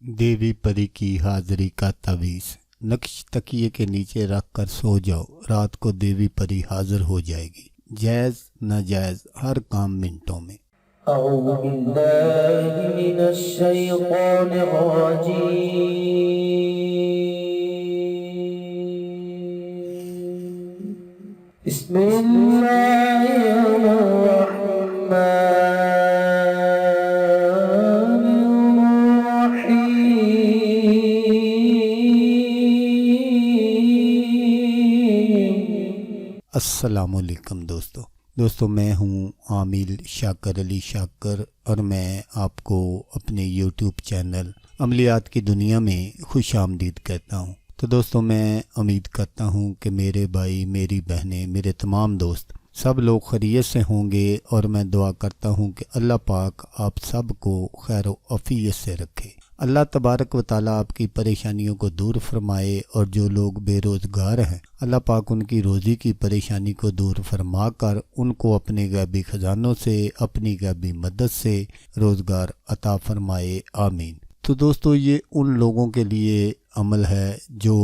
देवी परी की हाजिरी का तावीज़। नक्श तकिए के नीचे रख कर सो जाओ, रात को देवी परी हाजिर हो जाएगी। जायज़ नाजायज़ हर काम मिनटों में। أعوذ بالله من الشيطان الرجيم. بسم الله الرحمن अस्सलामुअलैकुम दोस्तों मैं हूँ आमिल शाकर अली शाकर और मैं आपको अपने यूट्यूब चैनल अमलियात की दुनिया में खुश आमदीद कहता हूँ। तो दोस्तों मैं उम्मीद करता हूँ कि मेरे भाई, मेरी बहनें, मेरे तमाम दोस्त सब लोग खैरियत से होंगे और मैं दुआ करता हूँ कि अल्लाह पाक आप सब को खैर व आफियत से रखे। अल्लाह तबारक व ताला आपकी परेशानियों को दूर फरमाए और जो लोग बेरोज़गार हैं अल्लाह पाक उनकी रोज़ी की परेशानी को दूर फरमा कर उनको अपने गैबी ख़जानों से, अपनी गैबी मदद से रोज़गार अता फरमाए, आमीन। तो दोस्तों ये उन लोगों के लिए अमल है जो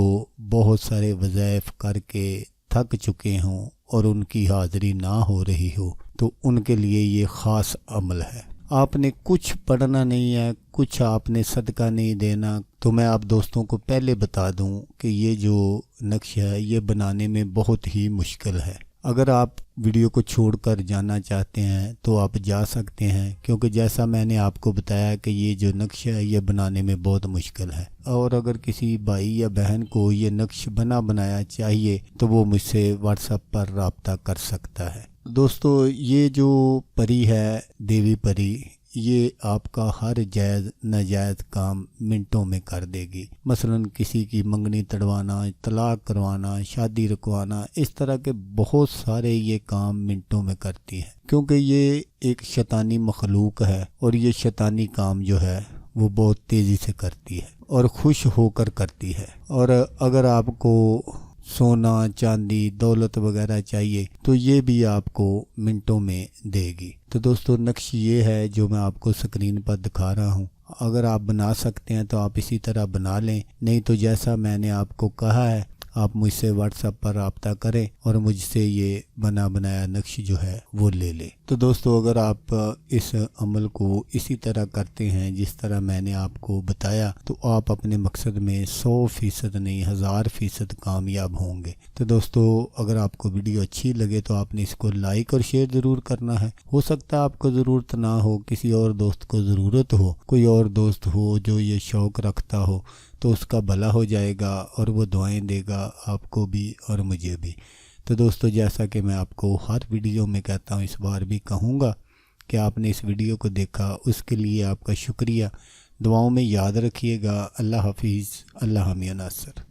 बहुत सारे वज़ाइफ करके थक चुके हों और उनकी हाज़िरी ना हो रही हो, तो उनके लिए ये ख़ास अमल है। आपने कुछ पढ़ना नहीं है, कुछ आपने सदका नहीं देना। तो मैं आप दोस्तों को पहले बता दूं कि ये जो नक्श है ये बनाने में बहुत ही मुश्किल है। अगर आप वीडियो को छोड़कर जाना चाहते हैं तो आप जा सकते हैं, क्योंकि जैसा मैंने आपको बताया कि ये जो नक्श है ये बनाने में बहुत मुश्किल है। और अगर किसी भाई या बहन को ये नक्श बनाया चाहिए तो वो मुझसे व्हाट्सएप पर रब्ता कर सकता है। दोस्तों ये जो परी है, देवी परी, ये आपका हर जायज़ नाजायज़ काम मिनटों में कर देगी। मसलन किसी की मंगनी तड़वाना, तलाक करवाना, शादी रुकवाना, इस तरह के बहुत सारे ये काम मिनटों में करती है, क्योंकि ये एक शैतानी मखलूक है और ये शैतानी काम जो है वो बहुत तेज़ी से करती है और खुश होकर करती है। और अगर आपको सोना, चांदी, दौलत वगैरह चाहिए तो ये भी आपको मिनटों में देगी। तो दोस्तों नक्श ये है जो मैं आपको स्क्रीन पर दिखा रहा हूँ। अगर आप बना सकते हैं तो आप इसी तरह बना लें, नहीं तो जैसा मैंने आपको कहा है आप मुझसे व्हाट्सएप पर रब्ता करें और मुझसे ये बनाया नक्श जो है वो ले लें। तो दोस्तों अगर आप इस अमल को इसी तरह करते हैं जिस तरह मैंने आपको बताया तो आप अपने मकसद में 100% नहीं 1000% कामयाब होंगे। तो दोस्तों अगर आपको वीडियो अच्छी लगे तो आपने इसको लाइक और शेयर ज़रूर करना है। हो सकता है आपको ज़रूरत ना हो, किसी और दोस्त को ज़रूरत हो, कोई और दोस्त हो जो ये शौक़ रखता हो, तो उसका भला हो जाएगा और वो दुआएं देगा आपको भी और मुझे भी। तो दोस्तों जैसा कि मैं आपको हर वीडियो में कहता हूँ, इस बार भी कहूँगा कि आपने इस वीडियो को देखा उसके लिए आपका शुक्रिया। दुआओं में याद रखिएगा। अल्लाह हाफिज़, अल्लाह मियां नासर।